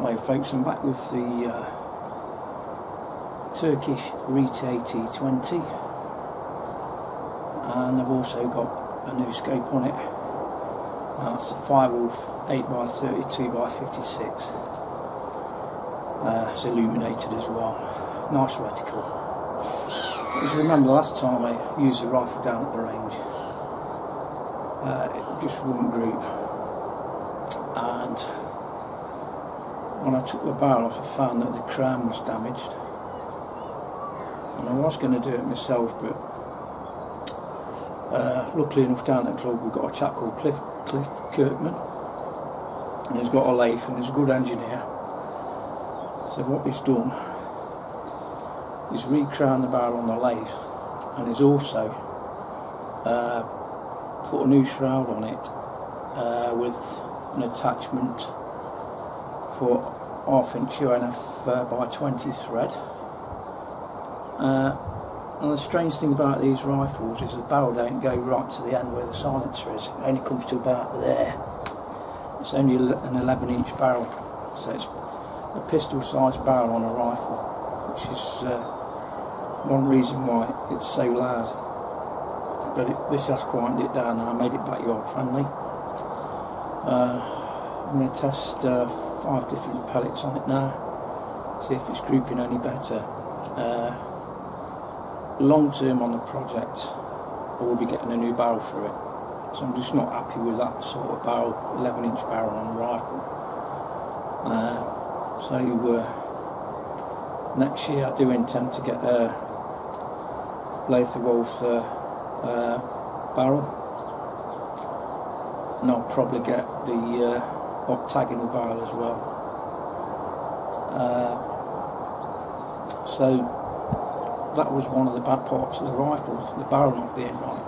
Hi folks, I'm back with the Turkish Retay T20, and I've also got a new scope on it. It's a FireWolf 8x32x56. It's illuminated as well. Nice reticle. As you remember last time I used the rifle down at the range, it just wouldn't group, and when I took the barrel off I found that the crown was damaged, and I was going to do it myself, but luckily enough down at the club we've got a chap called Cliff Kirkman, and he's got a lathe and he's a good engineer. So what he's done is re-crowned the barrel on the lathe, and he's also put a new shroud on it with an attachment for 1/2 inch UNF by 20 thread. And the strange thing about these rifles is the barrel don't go right to the end where the silencer is. It only comes to about there. It's only an 11-inch barrel, so it's a pistol-sized barrel on a rifle, which is one reason why it's so loud. But this has quietened it down, and I made it backyard friendly. I'm going to test 5 different pellets on it now, see if it's grouping any better. Long term on the project I will be getting a new barrel for it, so I'm just not happy with that sort of barrel, 11-inch barrel on a rifle. So next year I do intend to get a FireWolf barrel, and I'll probably get the octagonal barrel as well. So that was one of the bad parts of the rifle, the barrel not being right.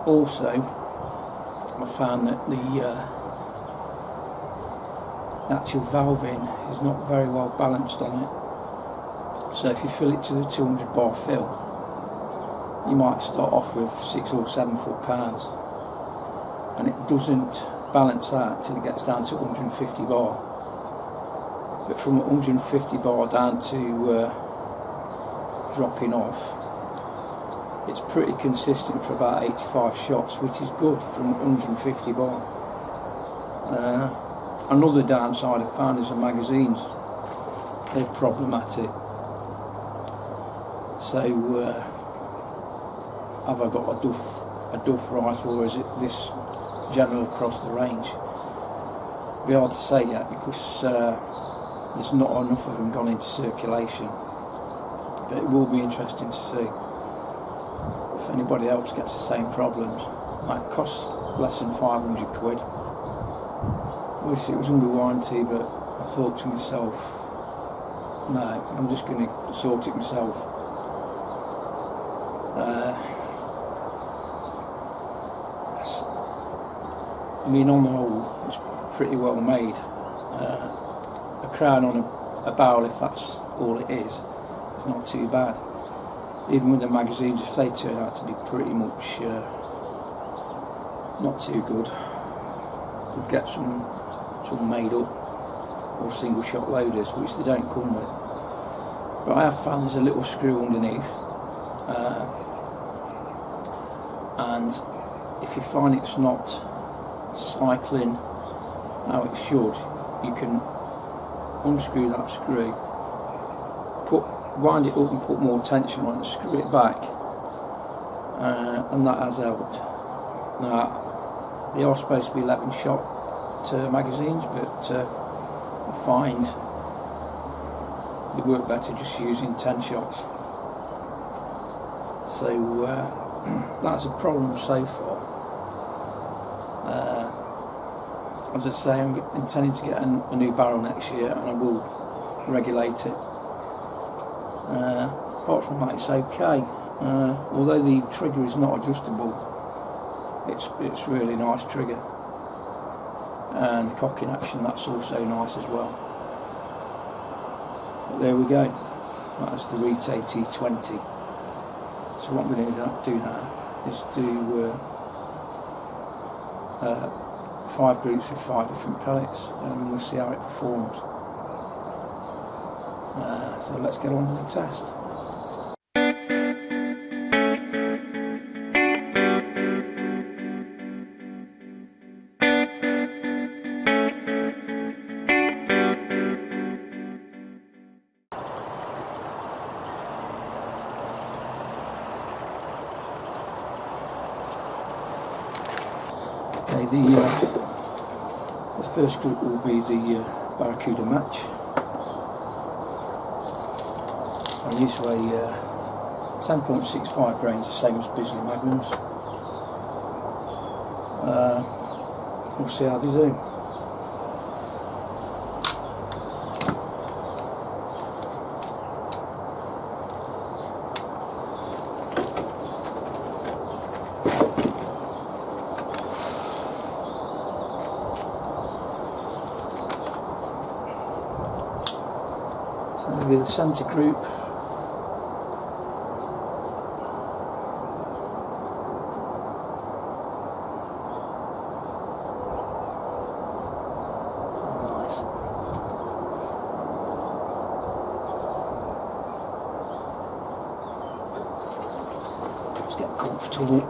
Also, I found that the actual valving is not very well balanced on it. So if you fill it to the 200 bar fill, you might start off with 6 or 7 foot-pounds, and it doesn't balance out till it gets down to 150 bar. But from 150 bar down to dropping off, it's pretty consistent for about 85 shots, which is good from 150 bar. Another downside I've found is the magazines. They're problematic. So have I got a duff rifle, or is it this general across the range? It'd be hard to say yet, because there's not enough of them gone into circulation. But it will be interesting to see if anybody else gets the same problems. It might cost less than 500 quid. Obviously it was under warranty, but I thought to myself, no, I'm just going to sort it myself. I mean, on the whole, it's pretty well made. A crown on a barrel, if that's all it is, it's not too bad. Even with the magazines, if they turn out to be pretty much not too good, could get some made up or single shot loaders, which they don't come with. But I have found there's a little screw underneath, and if you find it's not cycling how it should, you can unscrew that screw, wind it up and put more tension on it, screw it back, and that has helped. Now, they are supposed to be 11 shot magazines, but I find they work better just using 10 shots. So that's a problem so far. As I say, I'm intending to get a new barrel next year, and I will regulate it. Apart from that, it's okay. Although the trigger is not adjustable, it's really nice trigger, and the cocking action, that's also nice as well. But there we go, that's the Retay T20. So what we're going to do now is do 5 groups with 5 different pellets, and we'll see how it performs. So let's get on with the test. Okay, the first group will be the Barracuda match, and these weigh 10.65 grains, the same as Bisley Magnums. We'll see how they do. So that'll be the centre group. Nice. Let's get comfortable.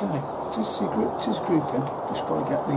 Okay, just grouping. Just got to get the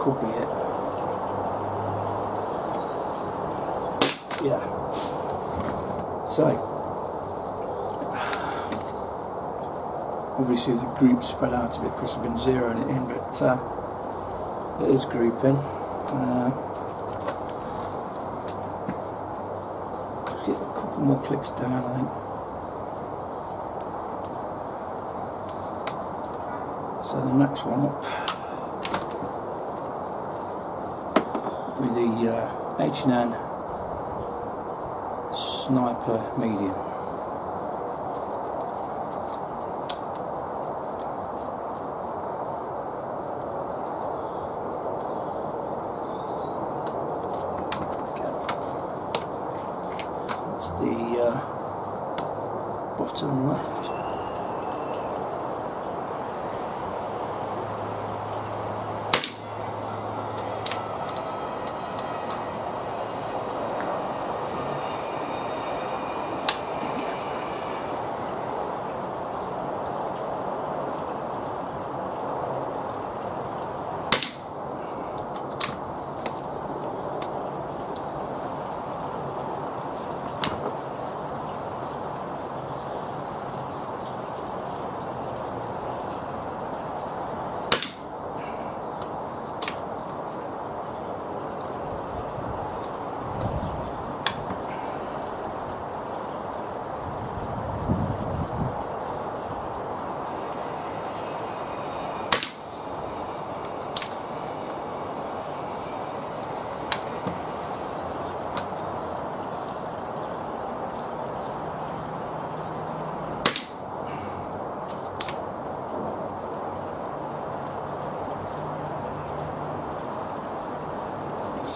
could be it. Yeah. So, obviously the group's spread out a bit because I've been zeroing it in, but it is grouping. Get a couple more clicks down, I think. So the next one up with the H&N Sniper Medium. That's the bottom left.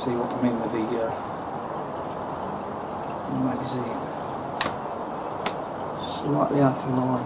see what I mean with the magazine. Slightly out of line.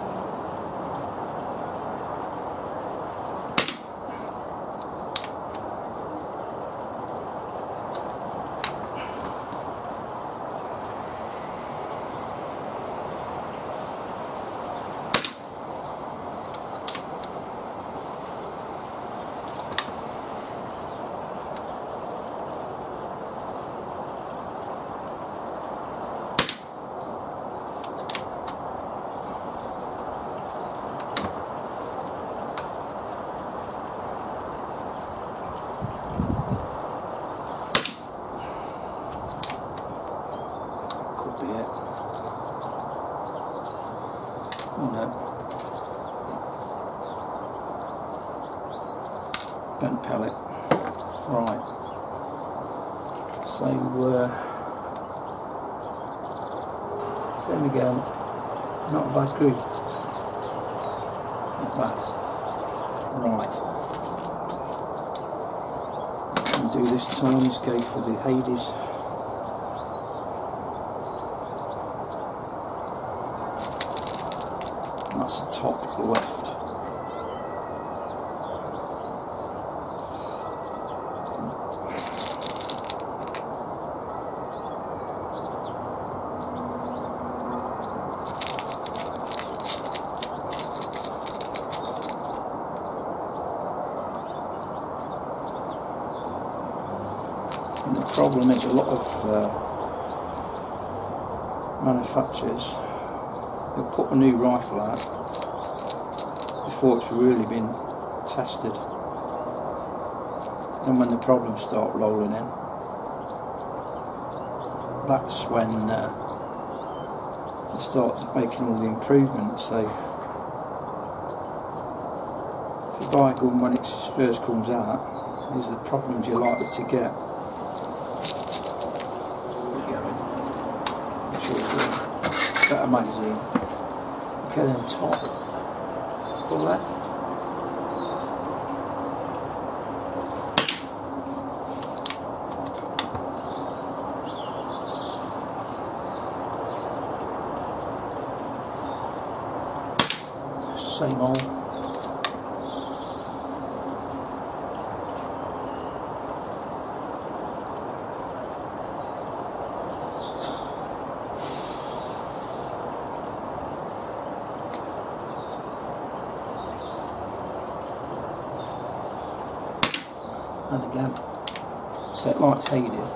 Bent pellet. Right. So there we go. Not a bad group. Not bad. Right. What I'm going to do this time is go for the Hades. And that's the top left. And the problem is a lot of manufacturers will put a new rifle out before it's really been tested, and when the problems start rolling in, that's when you start making all the improvements. So if you buy a gun when it first comes out, these are the problems you're likely to get. Better magazine. Okay, then top or left. Same old. And again, so it likes Hades.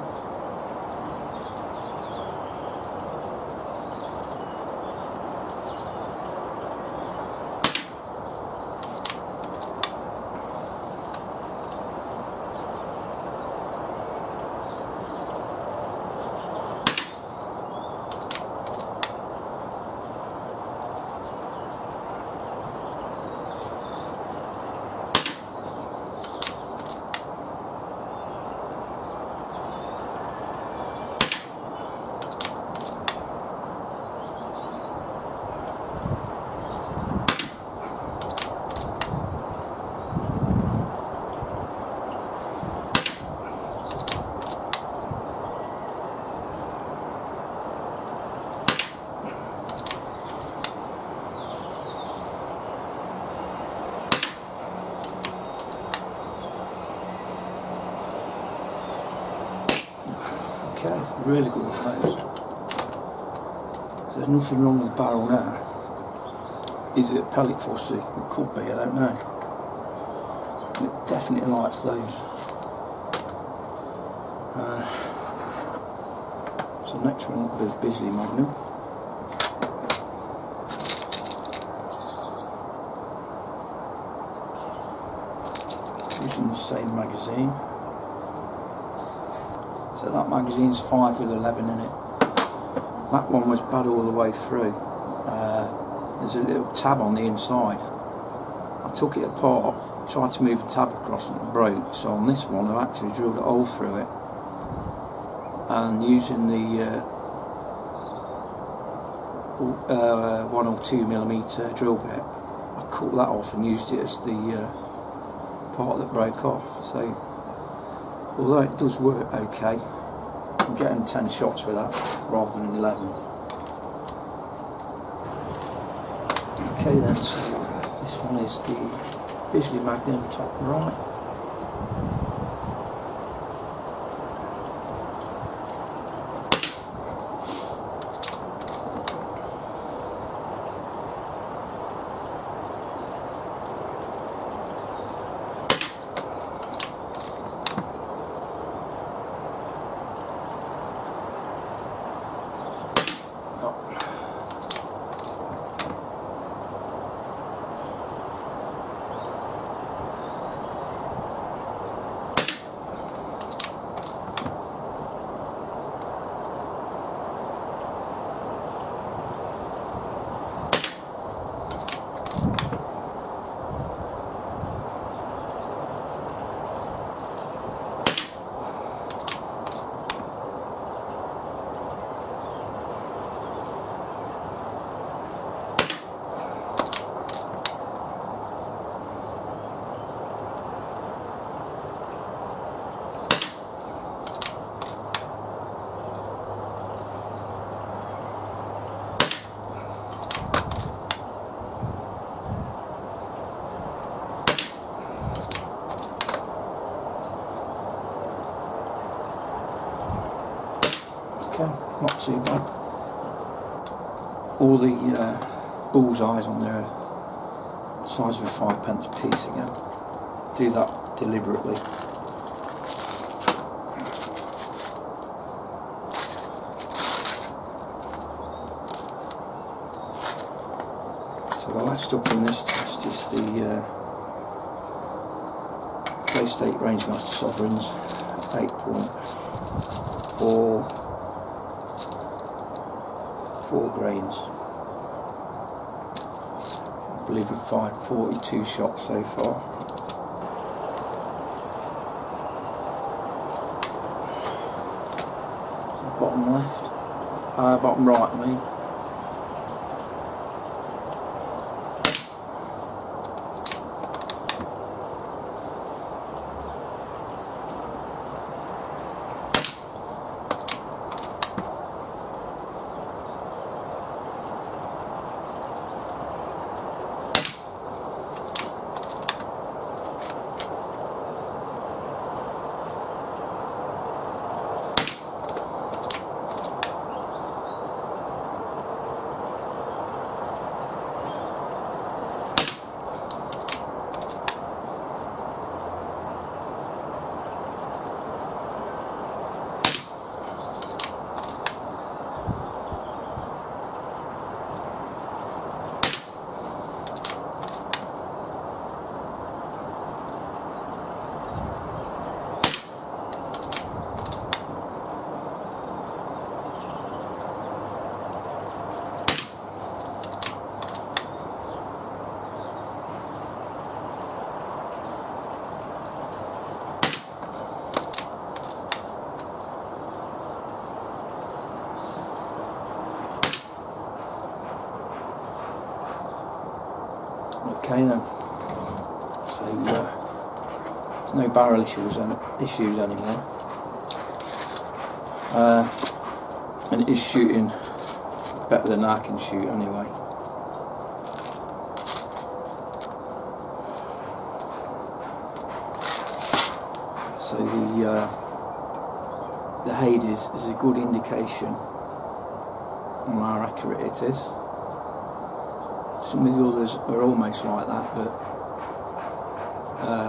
Okay, really good with those. There's nothing wrong with the barrel now. Is it pellet fussy? It could be, I don't know. It definitely likes those. So next one will be the Bisley Magnum. Using the same magazine. So that magazine's 5 with 11 in it. That one was bad all the way through. There's a little tab on the inside. I took it apart, tried to move the tab across and it broke. So on this one I've actually drilled a hole through it. And using the 1 or 2mm drill bit, I cut that off and used it as the part that broke off. So although it does work okay. I'm getting 10 shots with that rather than 11. Okay then, so this one is the Bisley Magnum top right. Okay, not too bad. All the bullseyes on there are the size of a 5p piece again. Do that deliberately. So the last up in this test is the PlayState Rangemaster Sovereigns 8.4 grains. I believe we've fired 42 shots so far. Bottom left, bottom right I mean. Okay then, so there's no barrel issues anymore, and it is shooting better than I can shoot anyway. So the Hades is a good indication on how accurate it is. Some of the others are almost like that, but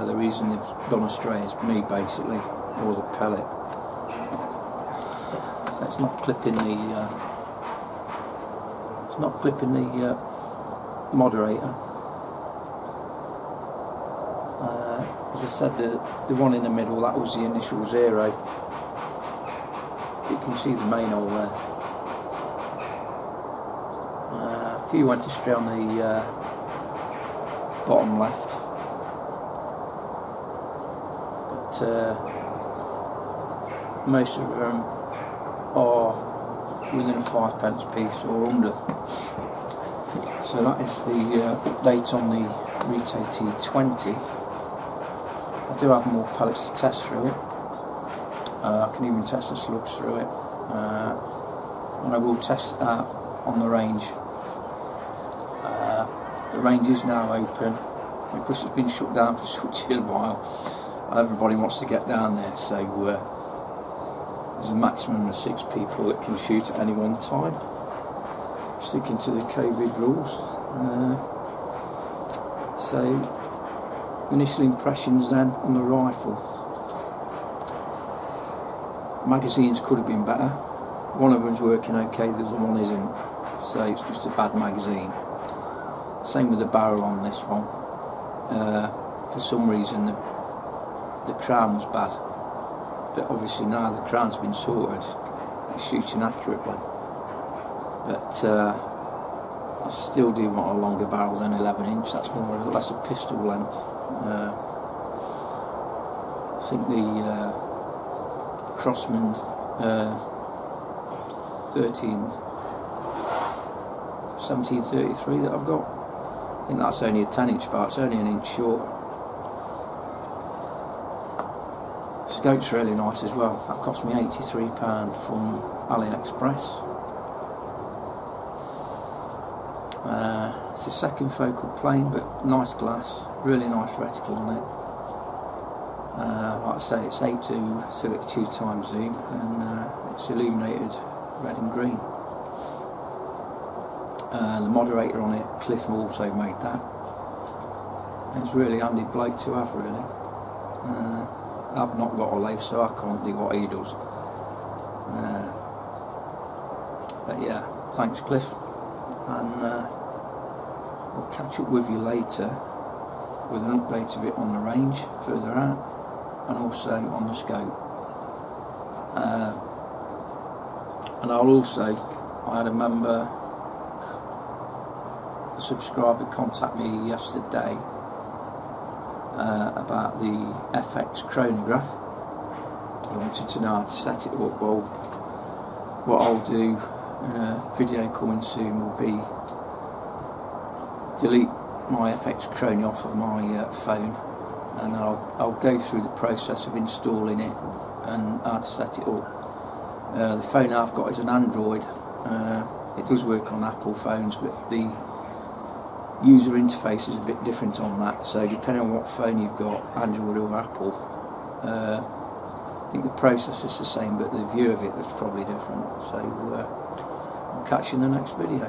the reason they've gone astray is me basically, or the pellet. So it's not clipping the moderator. As I said, the one in the middle, that was the initial 0. You can see the main hole there. A few went astray on the bottom left, but most of them are within a 5p piece or under. So that is the update on the Retay T20. I do have more pellets to test through it. I can even test the slugs through it, and I will test that on the range. The range is now open because it's been shut down for such a while. Everybody wants to get down there, so there's a maximum of 6 people that can shoot at any one time, sticking to the COVID rules. So initial impressions then on the rifle. Magazines could have been better. One of them's working okay, the other one isn't, so it's just a bad magazine. Same with the barrel on this one. For some reason the crown was bad, but obviously now the crown's been sorted, it's shooting accurately. But I still do want a longer barrel than 11 inch, that's more or less a pistol length. I think the Crossman 1733 that I've got, I think that's only a 10 inch bar, it's only an inch short. Scope's really nice as well, that cost me £83 from AliExpress. It's a second focal plane, but nice glass, really nice reticle on it. Like I say, it's 8 to 32 times zoom, and it's illuminated red and green. The moderator on it, Cliff also made that. It's a really handy bloke to have, really. I've not got a lathe, so I can't do what he does. But yeah, thanks Cliff, and I'll catch up with you later with an update of it on the range further out, and also on the scope. And I'll also, I had a member, a subscriber, contact me yesterday about the FX chronograph. He wanted to know how to set it up. Well, what I'll do in a video coming soon will be delete my FX chrono off of my phone, and I'll go through the process of installing it and how to set it up. The phone I've got is an Android. It does work on Apple phones, but the user interface is a bit different on that, so depending on what phone you've got, Android or Apple, I think the process is the same, but the view of it is probably different. So I'll catch you in the next video.